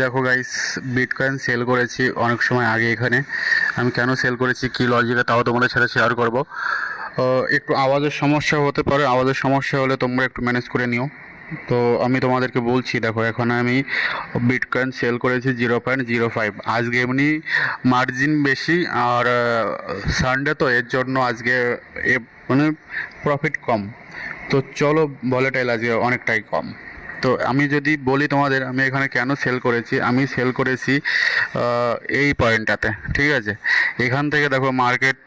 দেখো guys, bitcoin sell করেছি অনেক সময় আগে। এখানে আমি কেন সেল করেছি, কি লজিকে, তাও তোমাদের সাথে শেয়ার করব। একটু আওয়াজের সমস্যা হতে পারে, আওয়াজের সমস্যা হলে তোমরা একটু ম্যানেজ করে নিও। তো আমি তোমাদেরকে বলছি, দেখো এখানে আমি বিটকয়েন সেল করেছি 0.05। আজকে এমনি মার্জিন বেশি, আর সানডে তো এর জন্য আজকে মানে প্রফিট কম। তো চলো, ভলেটাইল আজকে অনেকটাই কম। তো আমি যদি বলি তোমাদের আমি এখানে কেন সেল করেছি, আমি সেল করেছি এই পয়েন্টটাতে। ঠিক আছে, এখান থেকে দেখো মার্কেট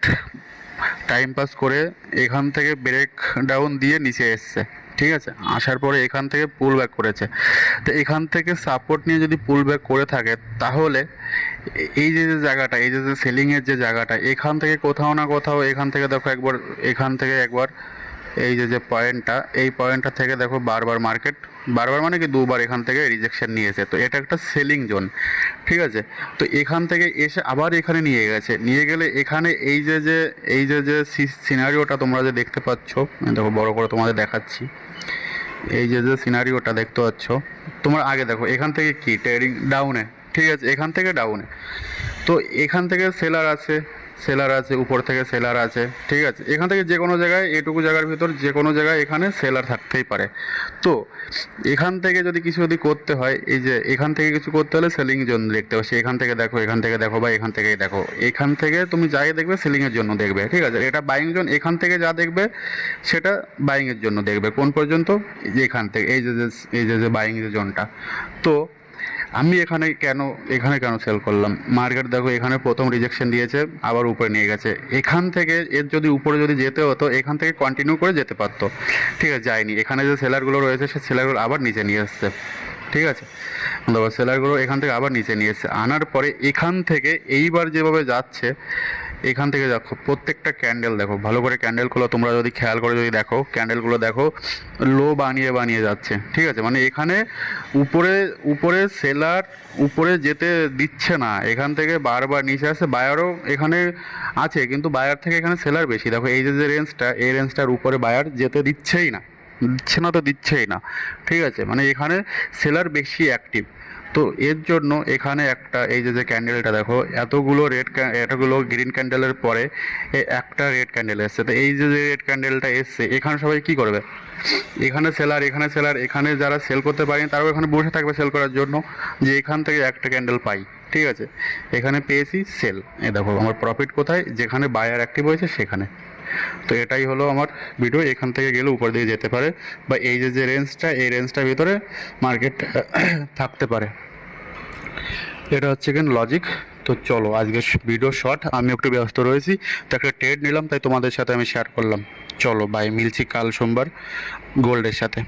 টাইম পাস করে এখান থেকে ব্রেক ডাউন দিয়ে নিচে এসছে। ঠিক আছে, আসার পরে এখান থেকে পুল ব্যাক করেছে। তো এখান থেকে সাপোর্ট নিয়ে যদি পুল ব্যাক করে থাকে, তাহলে এই যে যে জায়গাটা, এই যে যে সেলিংয়ের যে জায়গাটা, এখান থেকে কোথাও না কোথাও, এখান থেকে দেখো একবার, এখান থেকে একবার, এই যে যে পয়েন্টটা, এই পয়েন্টটা থেকে দেখো বারবার মার্কেট, বারবার মানে কি দুবার এখান থেকে রিজেকশন নিয়েছে। তো এটা একটা সেলিং জোন। ঠিক আছে, তো এখান থেকে এসে আবার এখানে নিয়ে গেছে, নিয়ে গেলে এখানে এই যে যে এই যে যে সিনারিওটা তোমরা যে দেখতে পাচ্ছ, দেখো বড় করে তোমাদের দেখাচ্ছি, এই যে যে সিনারিওটা দেখতে পাচ্ছ তোমরা, আগে দেখো এখান থেকে কি ট্রেডিং ডাউনে। ঠিক আছে, এখান থেকে ডাউনে। তো এখান থেকে সেলার আছে, সেলার আছে, উপর থেকে সেলার আছে। ঠিক আছে, এখান থেকে যে কোনো জায়গায়, এটুকু জায়গার ভিতর যে কোনো জায়গায় এখানে সেলার থাকতেই পারে। তো এখান থেকে যদি কিছু যদি করতে হয়, এই যে এখান থেকে কিছু করতে হলে সেলিং জন্য দেখতে পাচ্ছি। এখান থেকে দেখো, এখান থেকে দেখো, বা এখান থেকেই দেখো, এখান থেকে তুমি যাই দেখবে সেলিংয়ের জন্য দেখবে। ঠিক আছে, এটা বাইং জোন। এখান থেকে যা দেখবে সেটা বাইংয়ের জন্য দেখবে। কোন পর্যন্ত? এই যে এখান থেকে, এই যে এই যে বাইং যে জোনটা। তো আমি এখানে কেন সেল করলাম? মার্কেট দেখো এখানে প্রথম রিজেকশন দিয়েছে, আবার উপরে নিয়ে গেছে। এখান থেকে এর যদি উপরে যদি যেতে হতো, এখান থেকে কন্টিনিউ করে যেতে পারতো। ঠিক আছে, যায়নি। এখানে যে সেলারগুলো রয়েছে, সে সেলারগুলো আবার নিচে নিয়ে এসছে। ঠিক আছে, দেখো সেলারগুলো এখান থেকে আবার নিচে নিয়ে এসছে, আনার পরে এখান থেকে এইবার যেভাবে যাচ্ছে, এখান থেকে দেখো প্রত্যেকটা ক্যান্ডেল, দেখো ভালো করে ক্যান্ডেলগুলো তোমরা যদি খেয়াল করে যদি দেখো, ক্যান্ডেলগুলো দেখো লো বানিয়ে বানিয়ে যাচ্ছে। ঠিক আছে, মানে এখানে উপরে উপরে সেলার উপরে যেতে দিচ্ছে না, এখান থেকে বারবার নিচে আসছে। বায়ারও এখানে আছে, কিন্তু বায়ার থেকে এখানে সেলার বেশি। দেখো এই যে যে রেঞ্জটা, এই রেঞ্জটার উপরে বায়ার যেতে দিচ্ছেই না, দিচ্ছে না তো দিচ্ছেই না। ঠিক আছে, মানে এখানে সেলার বেশি অ্যাক্টিভ। তো এর জন্য এখানে একটা, এই যে যে ক্যান্ডেলটা দেখো, এতগুলো গ্রিন ক্যান্ডেলের পরে একটা রেড ক্যান্ডেল এসছে। তো এই যে যে রেড ক্যান্ডেলটা এসছে, এখানে সবাই কি করবে? এখানে সেলার, এখানে সেলার, এখানে যারা সেল করতে পারেনি তারাও এখানে বসে থাকবে সেল করার জন্য, যে এখান থেকে একটা ক্যান্ডেল পাই। ঠিক আছে, এখানে পেয়েছি সেল। এ দেখো আমার প্রফিট কোথায়, যেখানে বায়ার অ্যাক্টিভ হয়েছে সেখানে। তো এটাই হলো আমার ভিডিও। এখান থেকে গেলে উপর দিয়ে যেতে পারে, বা এই যে যে রেঞ্জটা, এই রেঞ্জটার ভিতরে মার্কেট থাকতে পারে। এটা হচ্ছে কেন লজিক। তো চলো, আজকে ভিডিও শর্ট, আমি একটু ব্যস্ত রয়েছি, তো একটা ট্রেড নিলাম, তাই তোমাদের সাথে আমি শেয়ার করলাম। চলো বাই, মিলছি কাল সোমবার গোল্ডের সাথে।